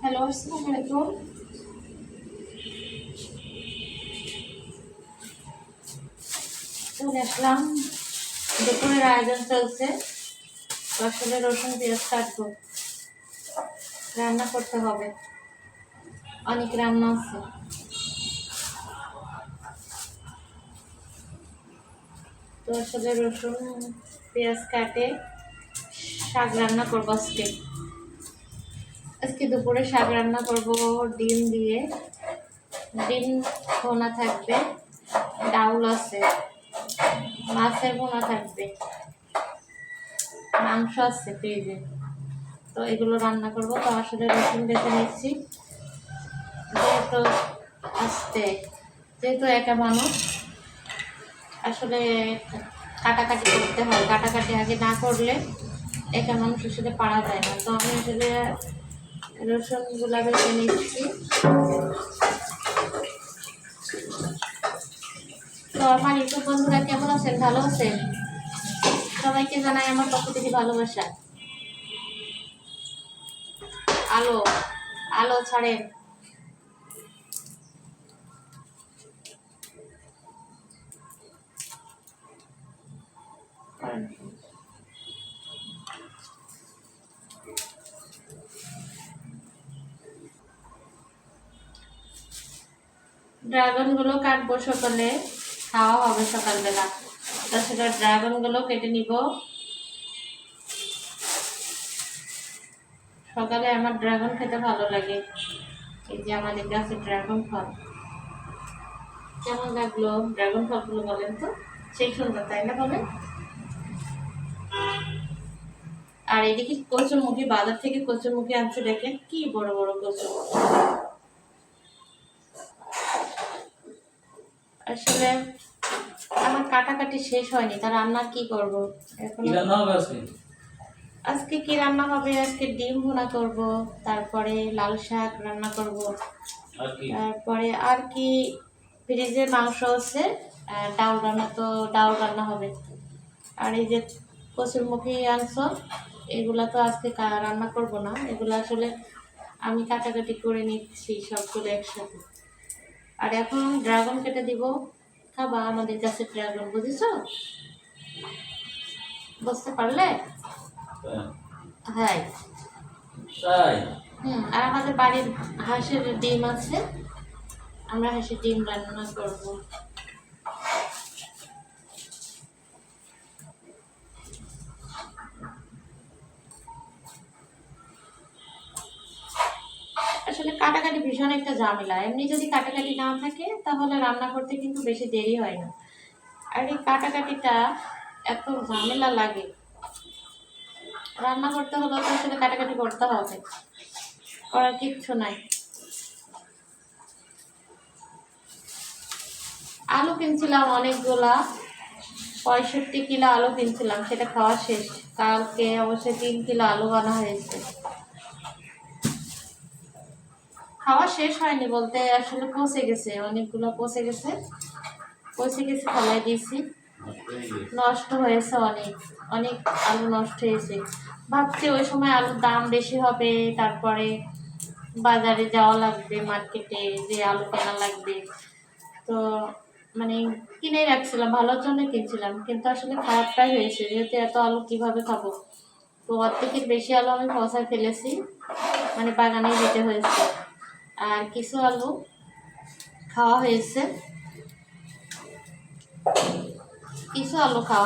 Hello, আসসালামু আলাইকুম। চলে আসলাম। দুপুরের আয়োজন চলছে। আসলে রসুন পেঁয়াজ কাটবো, রান্না করতে হবে, অনেক রান্না আছে। তো আসলে রসুন পেঁয়াজ কাটে শাক রান্না করবো আজকে। আজকে দুপুরে শাক রান্না করবো ডিম দিয়ে। ডিম ভোনা থাকবে, ডাউল আছে, মাছের ভোনা থাকবে, মাংস আছে ফ্রিজে। তো এগুলো রান্না করবো। তো আসলে রসুন বেছে নিচ্ছি, যেহেতু আসতে যেহেতু একা মানুষ, আসলে কাটাকাটি করতে হয়। কাটাকাটি আগে না করলে একা মানুষ আসলে পারা যায় না। তো আমি আসলে রসুনগুলা বেছে নিচ্ছি। তো আমার ইউটিউব বন্ধুরা কেমন আছেন? ভালো আছেন? সবাইকে জানাই আমার পক্ষ থেকে ভালোবাসা। আলো আলো ছাড়েন। ড্রাগন গুলো কাটবো, সকালে খাওয়া হবে সকালবেলা। তাছাড়া ড্রাগন গুলো কেটে নিব। সকালে আমার ড্রাগন খেতে ভালো লাগে। এই যে আমাদের গাছে ড্রাগন ফল। কেমন লাগলো ড্রাগন ফলগুলো বলেন তো? সেই সুন্দর, তাই না বলেন? আর এদিকে কচুরমুখী, বাজার থেকে কচুরমুখী আনছে, দেখেন কি বড় বড় কচু। আসলে আমার কাটাকাটি শেষ হয়নি, তার রান্না কি করব এখন? আজকে কি রান্না হবে? আজকে ডিম ভুনা করব, তারপরে লাল শাক রান্না করব, তারপরে আর কি ফ্রিজে মাংস আছে, ডাউল রান্না, তো ডাউল রান্না হবে। আর এই যে কচুরমুখী আনছো, এগুলা তো আজকে রান্না করব না। এগুলো আসলে আমি কাটাকাটি করে নিচ্ছি সবগুলো একসাথে। আর এখন ড্রাগন কেটে দিব, খাবা? আমাদের কাছে ড্রাগন, বুঝেছো? বুঝতে পারলে? হ্যাঁ। আর আমাদের বাড়ির হাঁসের ডিম আছে, আমরা হাঁসের ডিম রান্না করব। আসলে কাটাকাটি ভীষণ একটা ঝামেলা। এমনি যদি কাটাকাটি না থাকে তাহলে রান্না করতে কিন্তু বেশি দেরি হয় না। আর এই কাটাকাটিটা এত ঝামেলা লাগে, রান্না করতে হলে তো আসলে কাটাকাটি করতে হবে, করার কিচ্ছু নাই। আলু কিনছিলাম অনেকগুলা, 65 কিলো আলু কিনছিলাম, সেটা খাওয়া শেষ। কালকে অবশ্যই 3 কিলো আলু আনা হয়েছে। খাওয়া শেষ হয়নি বলতে আসলে পচে গেছে, অনেকগুলো পচে গেছে, ফেলাই দিয়েছি। নষ্ট হয়েছে অনেক, অনেক আলু নষ্ট হয়েছে। ভাবছি ওই সময় আলুর দাম বেশি হবে, তারপরে বাজারে যাওয়া লাগবে, মার্কেটে যে আলু কেনা লাগবে। তো মানে কিনে রাখছিলাম, ভালোর জন্য কিনছিলাম, কিন্তু আসলে খারাপটাই হয়েছে, যেহেতু এত আলু কিভাবে খাবো। তো অর্ধেকের বেশি আলু আমি পচায় ফেলেছি, মানে বাগানে দিতে হয়েছে। আর কিছু আলু খাওয়া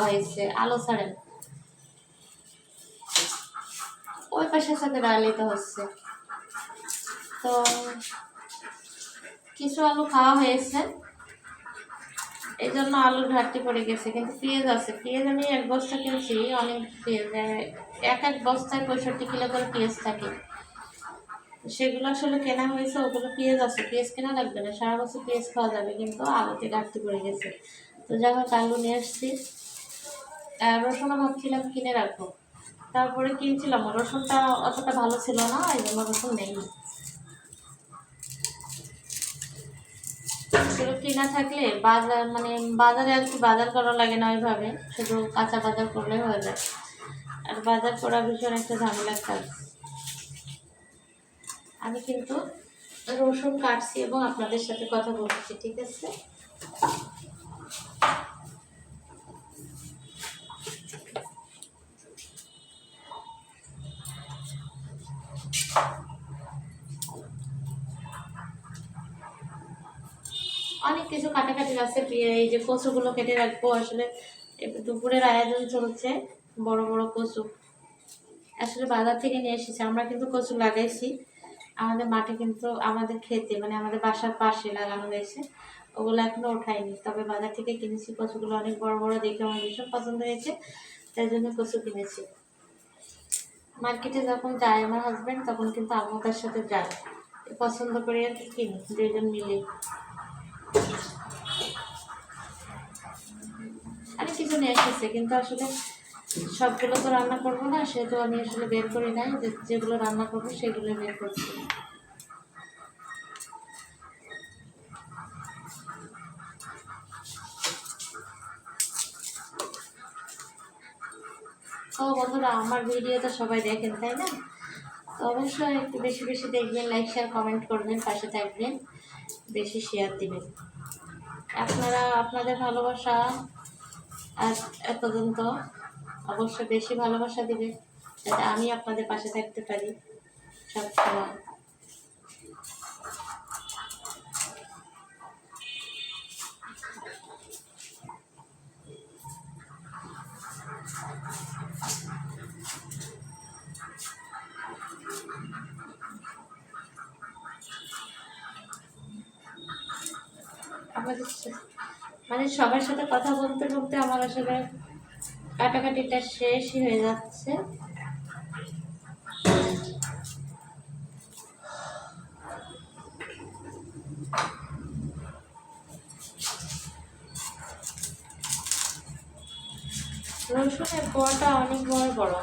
হয়েছে, আলু ছাড়েন। ওই পাশের সাথে ডালিতে হচ্ছে। তো কিছু আলু খাওয়া হয়েছে, এই জন্য আলুর ঘাটতি পড়ে গেছে। কিন্তু পেঁয়াজ আছে, পেঁয়াজ আমি 1 বস্তা কিনছি, অনেক পেঁয়াজ। এক বস্তায় 65 কিলো করে পেঁয়াজ থাকে। সেগুলো আসলে কেনা হয়েছে, ওগুলো পেঁয়াজ আছে, পেঁয়াজ কেনা লাগবে না, সারা বছর পেঁয়াজ খাওয়া যাবে, কিন্তু আলুতে ঘাটতি পড়ে গেছে। তো যাই হোক, আলু নিয়ে আসছি। রসুনও ভাবছিলাম কিনে রাখবো, তারপরে কিনছিলাম, রসুনটা অতটা ভালো ছিল না, এই জন্য রসুন নেই। সেগুলো কিনা থাকলে বাজার, মানে বাজারে আর কি বাজার করা লাগে না ওইভাবে, শুধু কাঁচা বাজার করলে হয়ে যায়। আর বাজার করা ভীষণ একটা ঝামেলার কাজ। আমি কিন্তু রসুন কাটছি এবং আপনাদের সাথে কথা বলছি, ঠিক আছে? অনেক কিছু কাটাকাটি আছে, এই যে কচুগুলো কেটে রাখবো। আসলে দুপুরের আয়োজন চলছে, বড় বড় কচু আসলে বাজার থেকে নিয়ে এসেছি। আমরা কিন্তু কচু লাগাইছি আমাদের মাঠে, কিন্তু আমাদের খেতে মানে আমাদের বাসার পাশে লাগানো হয়েছে। ওগুলো এখনো ওঠায়নি, তবে বাজার থেকে কিনেছি। কচুগুলো অনেক বড় বড় দেখে আমার ভীষণ পছন্দ হয়েছে, তাই জন্য কচু কিনেছি। মার্কেটে যখন যায় আমার হাজব্যান্ড, তখন কিন্তু আম্মু তার সাথে যায়, পছন্দ করে আর কি কিনি দুজন মিলে। অনেক কিছু নিয়ে এসেছে, কিন্তু আসলে সবগুলো তো রান্না করবো না, সেহেতু আমি আসলে বের করি নাই। যেগুলো রান্না করবো সেগুলো বের করছি। তো বন্ধুরা, আমার ভিডিও তো সবাই দেখেন, তাই না? তো অবশ্যই একটু বেশি বেশি দেখবেন, লাইক শেয়ার কমেন্ট করবেন, পাশে থাকবেন, বেশি শেয়ার দিবেন। আপনারা আপনাদের ভালোবাসা আজ এতদিন অবশ্যই বেশি ভালোবাসা দিবেন, যাতে আমি আপনাদের পাশে থাকতে পারি সবসময়। আমাদের মানে সবার সাথে কথা বলতে বলতে আমার আসলে কাটাকাটিটা শেষই হয়ে যাচ্ছে। রসুনের কোয়াটা অনেক বড় বড়,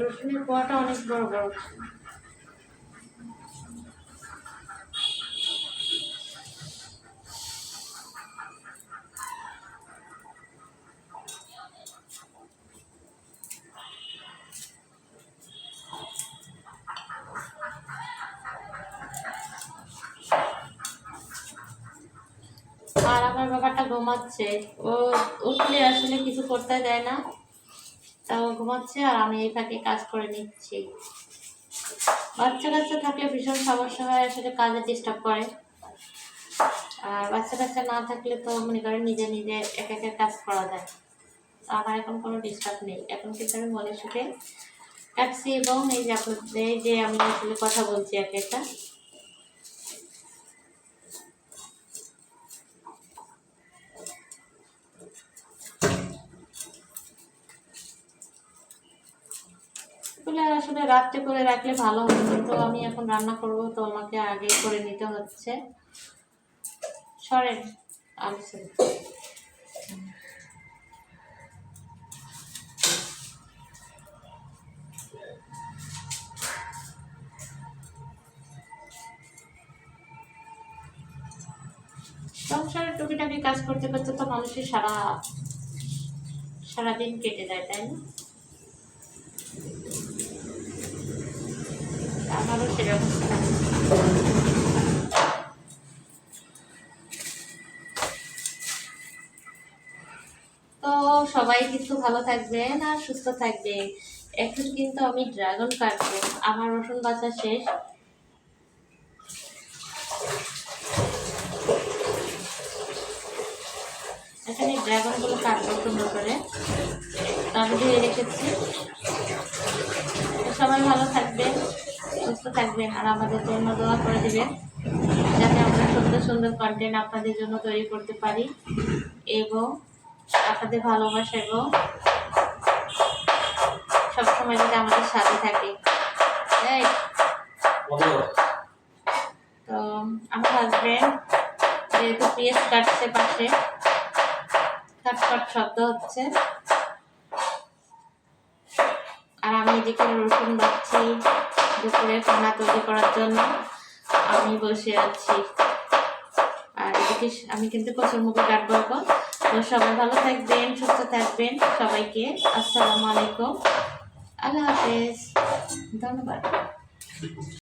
রসুনের কোয়াটা অনেক বড় বড়। আর আমার বাবাটা ঘুমাচ্ছে, ও উঠলে আসলে কিছু করতে দেয় না, তাও ঘুমাচ্ছে আর আমি এই ফাঁকে কাজ করে নিচ্ছি। বাচ্চা কাচ্চা থাকলে ভীষণ সমস্যা হয়, আসলে কাজে ডিস্টার্ব করে। আর বাচ্চা কাচ্চা না থাকলে তো মনে করেন নিজে নিজে এক একা কাজ করা যায়। আমার এখন কোনো ডিস্টার্ব নেই, এখন কিন্তু আমি মনে সুখে কাটছি এবং এই যে আপনাদের এই যে আমি আসলে কথা বলছি একা একা। এগুলো আসলে রাত্রে করে রাখলে ভালো হবে, কিন্তু আমি এখন রান্না করব, তো আমাকে আগে করে নিতে হচ্ছে। সরেন আচ্ছা। সংসারের টুকিটাকি কাজ করতে করতে তো মানুষের সারাদিন কেটে যায়, তাই না? আমারও সেরকম। তো সবাই কিন্তু ভালো থাকবেন আর সুস্থ থাকবেন। এখন কিন্তু আমি ড্রাগন কাটবো, আমার রসুন বাছা শেষ। এখানে ড্রাগন গুলো কাটবো সুন্দর করে, আমি ধুয়ে রেখেছি। সবাই ভালো থাকবেন, সুস্থ থাকবেন আর আমাদের জন্য দোয়া করে দিবেন, যাতে আমরা সুন্দর সুন্দর কন্টেন্ট আপনাদের জন্য তৈরি করতে পারি এবং আপনাদের ভালোবাসা এবং সবসময় যদি আমাদের সাথে থাকে। তো আমার হাজব্যান্ড যেহেতু পেঁয়াজ কাটছে পাশে, কাট শব্দ হচ্ছে, আর আমি এদিকে রসুন বাচ্ছি দুপুরে খানা তৈরি করার জন্য আমি বসে আছি। আর এদিকে আমি কিন্তু কচুর মুখে কাটবো এখন। তো সবাই ভালো থাকবেন, সুস্থ থাকবেন, সবাইকে আসসালামু আলাইকুম, আল্লাহ হাফেজ, ধন্যবাদ।